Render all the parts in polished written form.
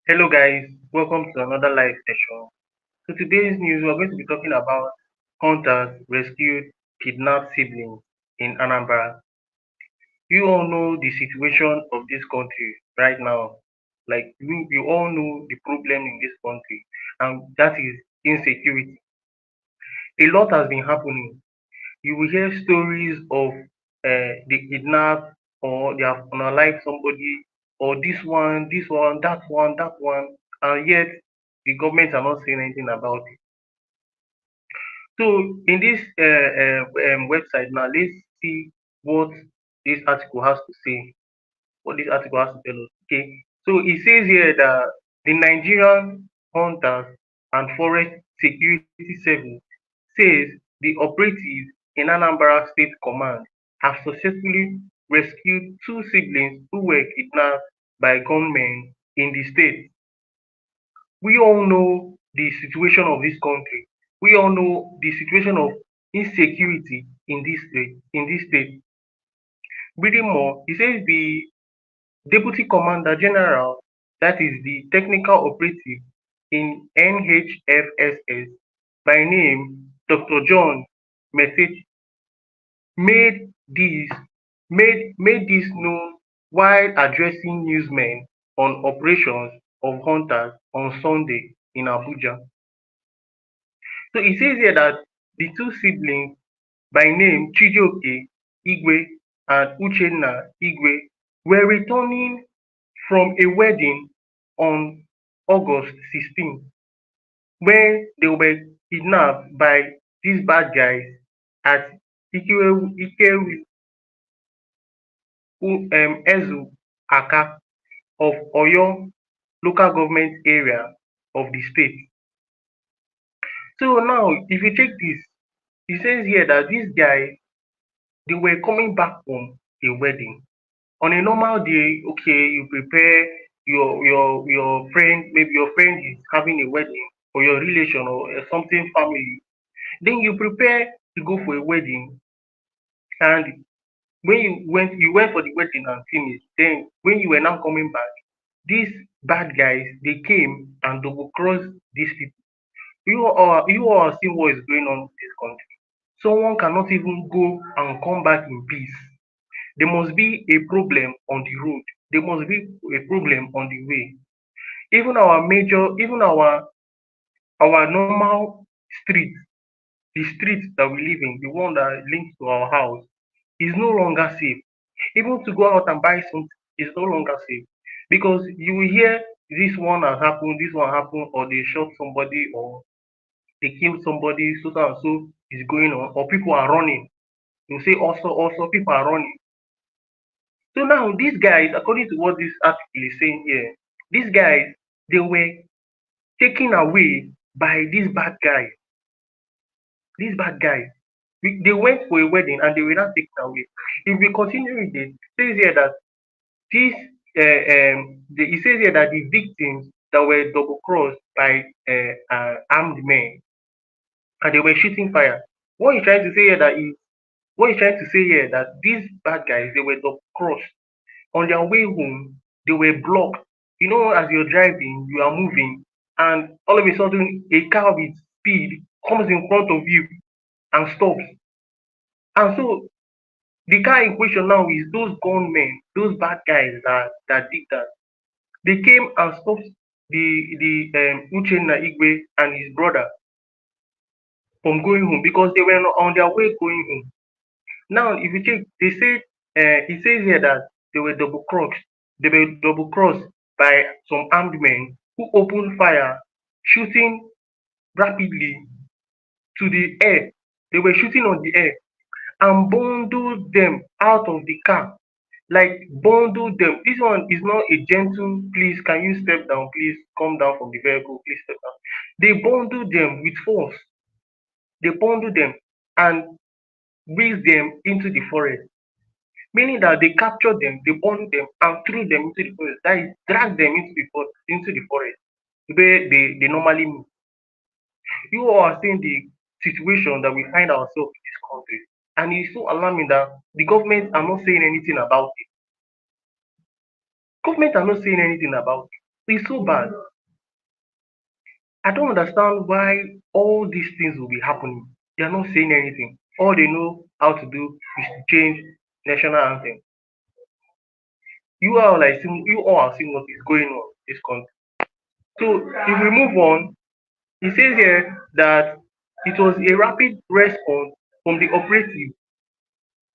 Hello guys, welcome to another live session. So today's news we're going to be talking about hunters rescued kidnapped siblings in Anambra. You all know the situation of this country right now. Like you all know the problem in this country, and that is insecurity. A lot has been happening. You will hear stories of they kidnap or they have unalived somebody or this one, and yet the government are not saying anything about it. So in this website now, let's see what this article has to say. What this article has to tell us. Okay, so it says here that the Nigerian Hunters and Forest Security Service says the operatives in Anambra State Command have successfully rescued two siblings who were kidnapped by gunmen in the state. We all know the situation of this country. We all know the situation of insecurity in this state. Reading more, it says the Deputy Commander General, that is the technical operative in NHFSS by name Dr. John Message made this made this known while addressing newsmen on operations of hunters on Sunday in Abuja. So it says here that the two siblings by name Chijioke Igwe and Uchenna Igwe were returning from a wedding on August 16 when they were kidnapped by these bad guys at Ikewu Ezu Aka of Oyo local government area of the state. So now if you take this, it says here that these guys they were coming back from a wedding. On a normal day, okay, you prepare your friend, maybe your friend is having a wedding or your relation or something family. Then you prepare to go for a wedding, and when you went for the wedding and finished. Then when you were now coming back, these bad guys they came and double crossed these people. You all are seeing what is going on in this country. Someone cannot even go and come back in peace. There must be a problem on the road. There must be a problem on the way. Even our normal street, the street that we live in, the one that links to our house, is no longer safe. Even to go out and buy something is no longer safe because you will hear this one happened, or they shot somebody, or they killed somebody, so and so is going on, or people are running. You say also people are running. So now these guys, according to what this article is saying here, these guys they were taken away by these bad guys. These bad guys. They went for a wedding and they were not taken away. If we continue with this, it says here that this it says here that the victims that were double crossed by armed men and they were shooting fire. What he's trying to say here that is what he's trying to say here that these bad guys they were double crossed on their way home. They were blocked. You know, as you're driving, you are moving, and all of a sudden a car with speed comes in front of you and stops. And so the car in question now is those gunmen, those bad guys that did that. They came and stopped the Uchenna Igwe and his brother from going home because they were on their way going home. Now, if you check, they said it says here that they were double crossed. They were double crossed by some armed men who opened fire, shooting rapidly to the air. They were shooting on the air and bundled them out of the car. Like bundled them. This one is not a gentle, please, can you step down? Please come down from the vehicle, please step down. They bundled them with force. They bundled them and whisked them into the forest. Meaning that they captured them, they bundled them and threw them into the forest. That is, dragged them into the forest where they normally move. You all are seeing the situation that we find ourselves in this country. And it's so alarming that the government are not saying anything about it. Government are not saying anything about it. It's so bad. I don't understand why all these things will be happening. They are not saying anything. All they know how to do is to change national anthem. You all are seeing what is going on in this country. So if we move on, it says here that it was a rapid response from the operative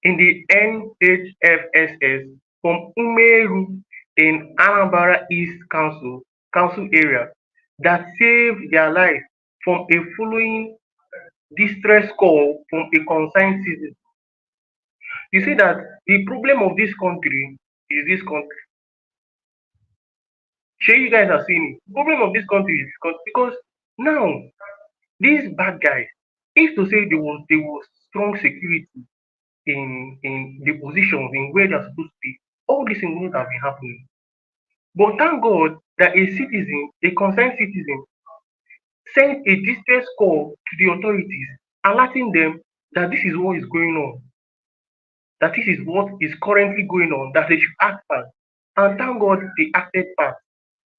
in the NHFSS from Umeru in Anambra East Council area that saved their life from a following distress call from a concerned citizen. You see that the problem of this country is this country. Sure, you guys are seeing it. The problem of this country is this country because now these bad guys, if to say there was strong security in the positions in where they're supposed to be, all these things wouldn't have been happening. But thank God that a concerned citizen, sent a distress call to the authorities, alerting them that this is what is going on, that this is what is currently going on, that they should act fast. And thank God they acted fast.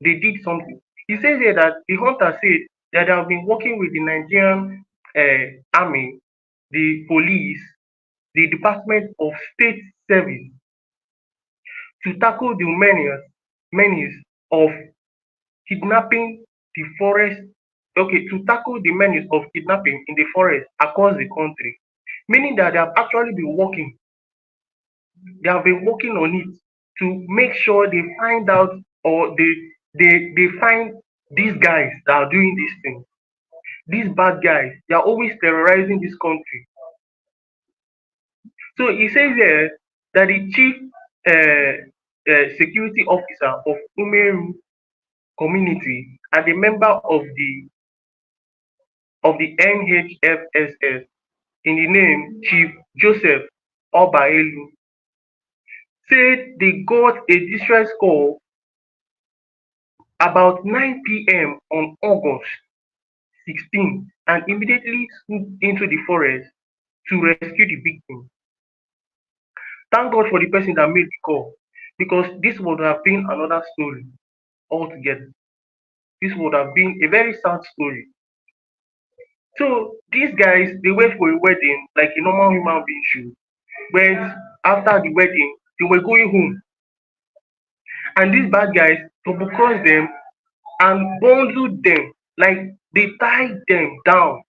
They did something. He says here that the hunter said that they have been working with the Nigerian army, the police, the Department of State Service to tackle the menace of kidnapping the forest to tackle the menace of kidnapping in the forest across the country, meaning that they have been working on it to make sure they find out or they find these guys that are doing these things. These bad guys, they are always terrorizing this country. So he says here that the chief security officer of Umeru community and a member of the NHFSS in the name Chief Joseph Obaelu said they got a distress call about 9 p.m. on August 16 and immediately swooped into the forest to rescue the victim. Thank God for the person that made the call because this would have been another story altogether. This would have been a very sad story. So these guys, they went for a wedding like a normal human being should. Went after the wedding, they were going home. And these bad guys double crossed them and bundled them, like they tied them down,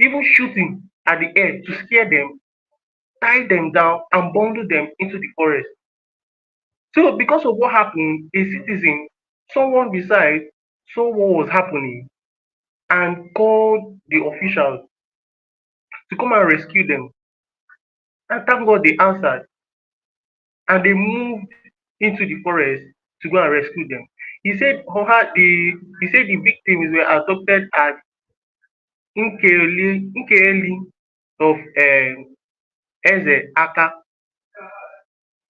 even shooting at the air to scare them, tied them down and bundled them into the forest. So because of what happened, a citizen, someone beside, saw what was happening and called the officials to come and rescue them. And thank God they answered and they moved into the forest to go and rescue them. He said the victims were abducted at Nkeli of Eze Aka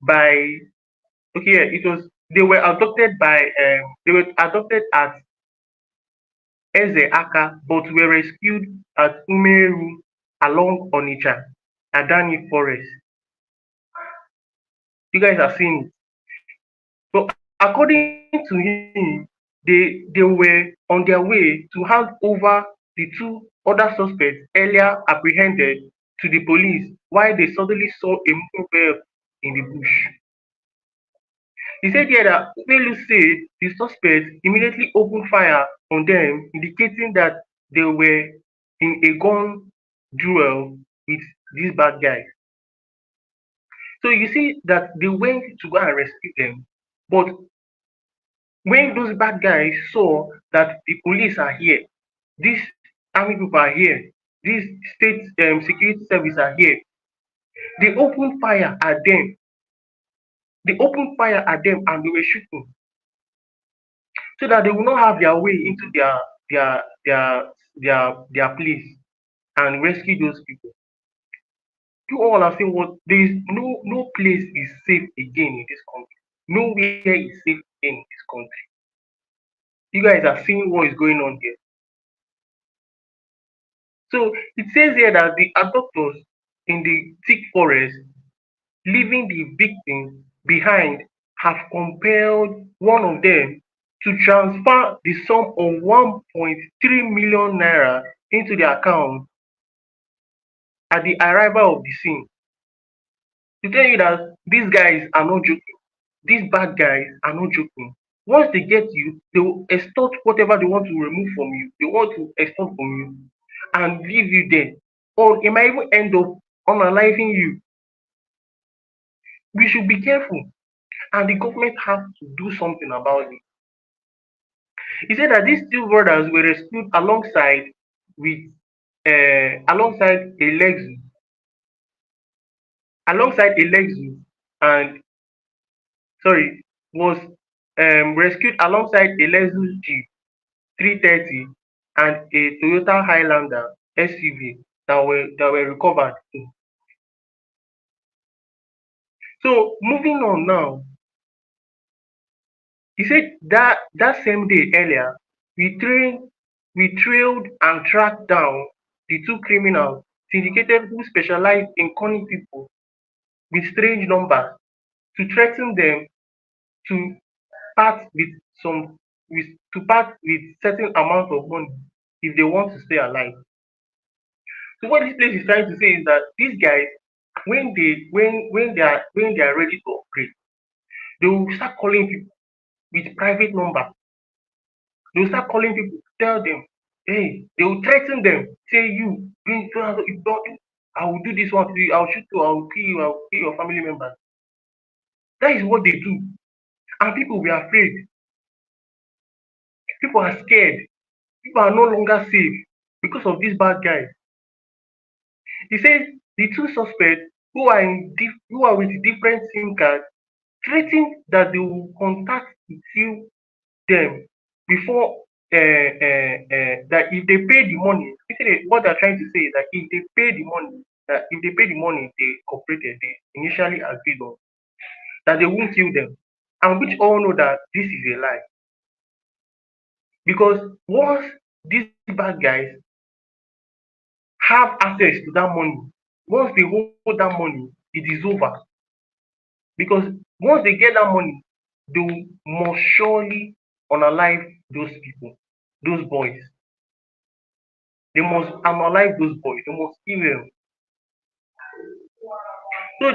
by okay yeah, it was they were abducted at Eze Aka but were rescued at Umeru along Onitsha Adani Forest. You guys are seeing it. So according to him, they were on their way to hand over the two other suspects earlier apprehended to the police while they suddenly saw a moving vehicle in the bush. He said here that Ubelu said the suspects immediately opened fire on them, indicating that they were in a gun duel with these bad guys. So you see that they went to go and rescue them, but when those bad guys saw that the police are here, these army people are here, these state security service are here, they opened fire at them. They opened fire at them and they were shooting so that they will not have their way into their place and rescue those people. You all are saying what there is no place is safe again in this country. Nowhere is safe again in this country. You guys are seeing what is going on here. So it says here that the abductors in the thick forest, leaving the victims behind, have compelled one of them to transfer the sum of 1.3 million naira into their account at the arrival of the scene, to tell you that these guys are not joking. These bad guys are not joking. Once they get you, they will extort whatever they want to remove from you. They want to extort from you and leave you there. Or it might even end up unaliving you. We should be careful, and the government has to do something about it. He said that these two brothers were rescued with alongside a Lexus and sorry was rescued alongside a Lexus Jeep 330 and a Toyota Highlander SUV that were recovered too. So moving on now, he said that same day earlier, we trained we trailed and tracked down the two criminals syndicated who specialized in conning people with strange numbers to threaten them to part with some to part with certain amount of money if they want to stay alive. So what this place is trying to say is that these guys, when they are ready to operate, they will start calling people with private number. They will start calling people, tell them, hey, they will threaten them, say you bring if don't, I will do this one to you, I will shoot you, I will kill you, I will kill your family members. That is what they do. And people will be afraid. People are scared. People are no longer safe because of these bad guys. He says the two suspects who are with different SIM cards threatened that they will contact you them before that if they pay the money. What they're trying to say is that if they pay the money they initially agreed on, that they won't kill them, and which all know that this is a lie, because once these bad guys have access to that money, once they hold that money, it is over. Because once they get that money, they will must surely unalive those people, those boys. They must unalive those boys. They must kill them. So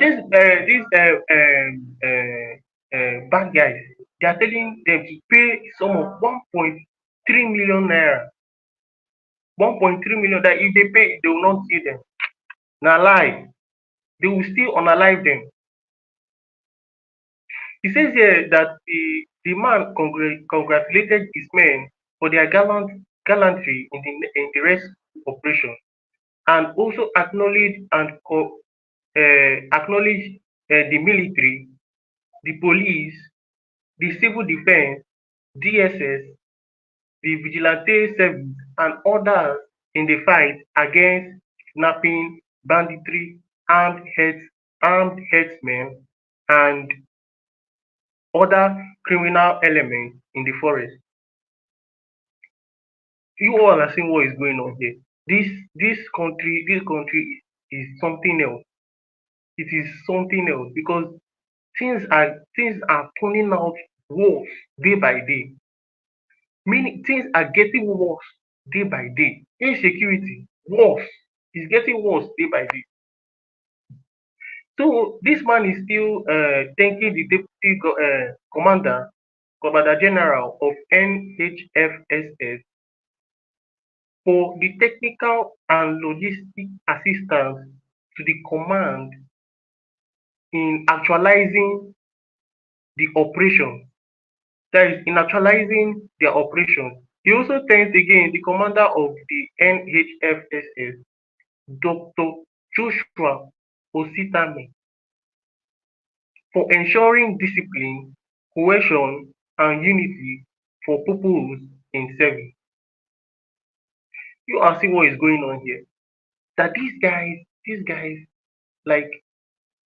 bad guys, they are telling them to pay some of 1.3 million naira. 1.3 million, that if they pay, they will not kill them. Na lie. They will still unalive them. He says here that the man congratulated his men for their gallantry in the rescue operation, and also acknowledged the military, the police, the civil defence, DSS, the vigilante service, and others in the fight against kidnapping, banditry, armed herdsmen, and other criminal elements in the forest. You all are seeing what is going on here. This country is something else. It is something else, because things are turning out worse day by day. Meaning things are getting worse day by day. Insecurity worse, is getting worse day by day. So this man is still thanking the deputy commander general of NHFSS for the technical and logistic assistance to the command in actualizing the operation, that is in actualizing their operation. He also thanks again the commander of the NHFSS, Dr. Joshua Ositame, for ensuring discipline, cohesion, and unity for purpose in service. You are seeing what is going on here. That these guys, like,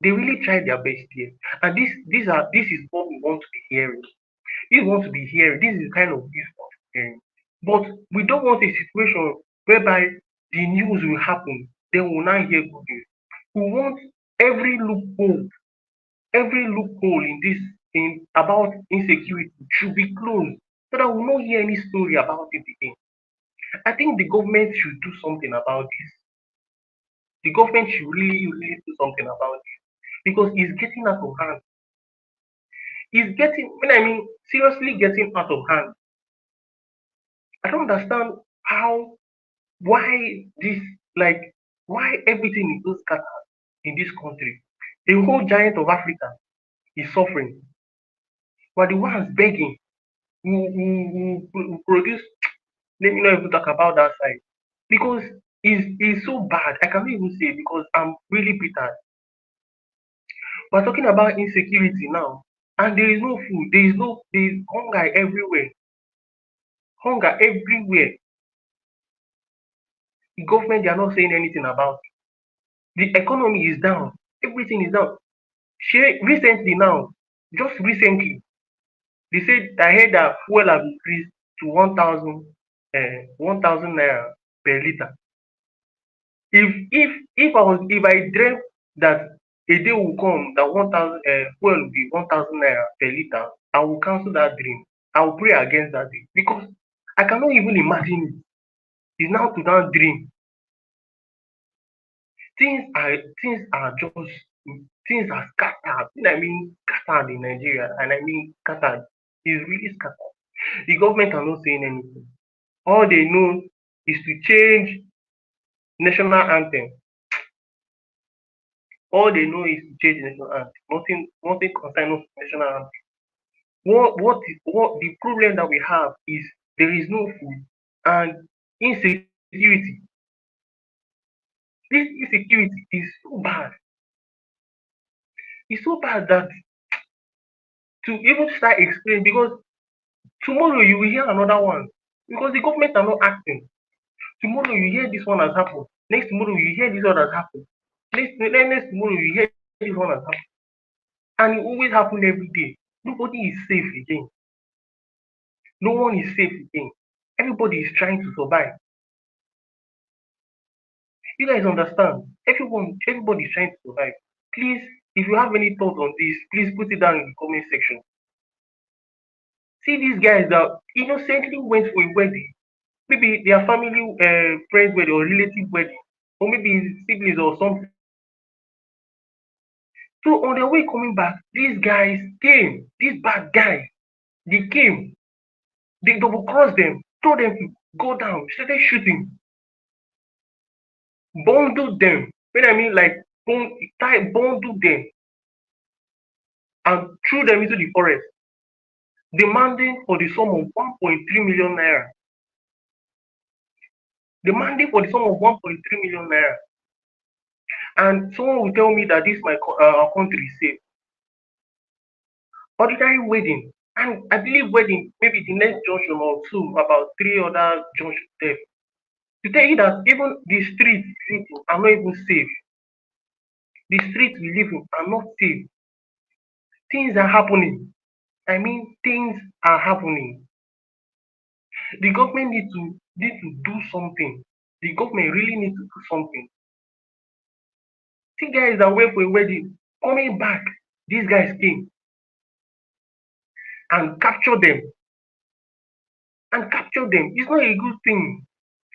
they really tried their best here. And this is what we want to be hearing. This want to be hearing. This is the kind of news we want to be hearing. But we don't want a situation whereby the news will happen, then we will not hear good news. We want every loophole in about insecurity should be closed. so that we not hear any story about it again. I think the government should do something about this. The government should really do something about it because it's getting out of hand. It's getting, when I mean seriously getting out of hand. I don't understand how, why this, like, why everything is so scattered in this country. The whole giant of Africa is suffering. We're the ones begging who produce. Let me not even talk about that side because it's so bad. I cannot even say because I'm really bitter. We're talking about insecurity now, and there is no food. There is hunger everywhere. Hunger everywhere. The government, they are not saying anything about it. The economy is down. Everything is down. Recently now, just recently, they said I heard that fuel have increased to 1,000 naira per liter. If I dreamt that a day will come that 1,000 fuel will be 1,000 naira per liter, I will cancel that dream. I will pray against that day because I cannot even imagine it. It's now to that dream. Things are scattered. I mean scattered in Nigeria, and I mean scattered. It's really scattered. The government are not saying anything. All they know is to change national anthem. All they know is to change national anthem. Nothing concerning national anthem. What the problem that we have is there is no food and insecurity. This insecurity is so bad. It's so bad that to even start explaining because tomorrow you will hear another one because the government are not acting. Tomorrow you hear this one has happened. Next tomorrow you hear this one has happened. Next tomorrow you hear this one has happened. And it always happen every day. Nobody is safe again. No one is safe again. Everybody is trying to survive. You guys understand? Everybody is trying to survive. Please, if you have any thoughts on this, please put it down in the comment section. See these guys that innocently went for a wedding, maybe their family friends wedding or relative wedding, or maybe siblings or something. So on their way coming back, these guys came, these bad guys, they came, they double crossed them, told them to go down, started shooting, bundled them. When I mean like bundled them and threw them into the forest, demanding for the sum of 1.3 million naira. Demanding for the sum of 1.3 million naira. And someone will tell me that this my our country is safe. Ordinary wedding, and I believe wedding maybe the next junction or two, about three other junctions there. To tell you that even the streets are not even safe. The streets we live in are not safe. Things are happening. I mean, things are happening. The government need to do something. The government really needs to do something. See guys that went for a wedding, coming back, these guys came and captured them. It's not a good thing.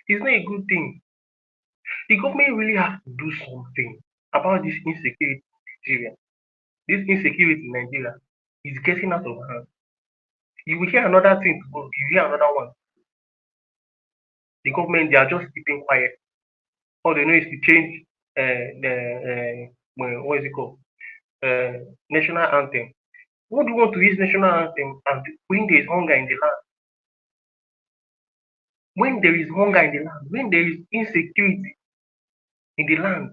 It's not a good thing. The government really has to do something about this insecurity in Nigeria. This insecurity in Nigeria is getting out of hand. You will hear another thing tomorrow, you hear another one. The government, they are just keeping quiet. All they know is to change what is it called? National anthem. What do you want to use national anthem and when there is hunger in the land? When there is hunger in the land, when there is insecurity in the land.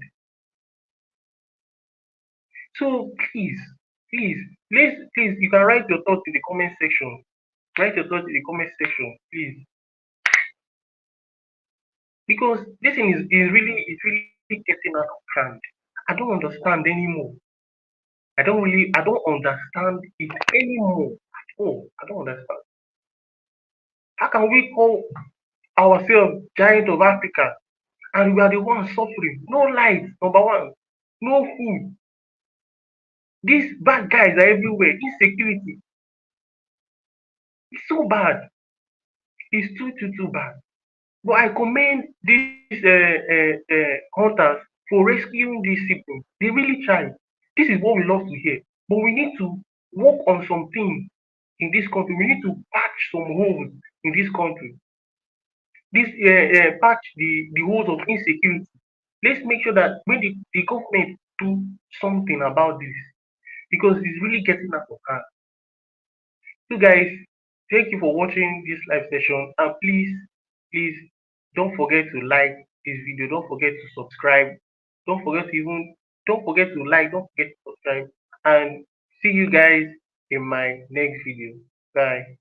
So please, you can write your thoughts in the comment section. Write your thoughts in the comment section, please. Because this thing is really getting out of hand. I don't understand anymore. I don't understand it anymore at all. I don't understand. How can we call ourselves giant of Africa and we are the ones suffering? No light, number one. No food. These bad guys are everywhere. Insecurity. It's so bad. It's too bad. But I commend these hunters for rescuing these siblings. They really tried. This is what we love to hear. But we need to work on some things in this country. We need to patch some holes in this country. This patch the holes of insecurity. Let's make sure that when the government do something about this, because it's really getting out of hand. So guys, thank you for watching this live session, and please don't forget to like this video, don't forget to subscribe, don't forget to like, don't forget to subscribe, and see you guys in my next video. Bye.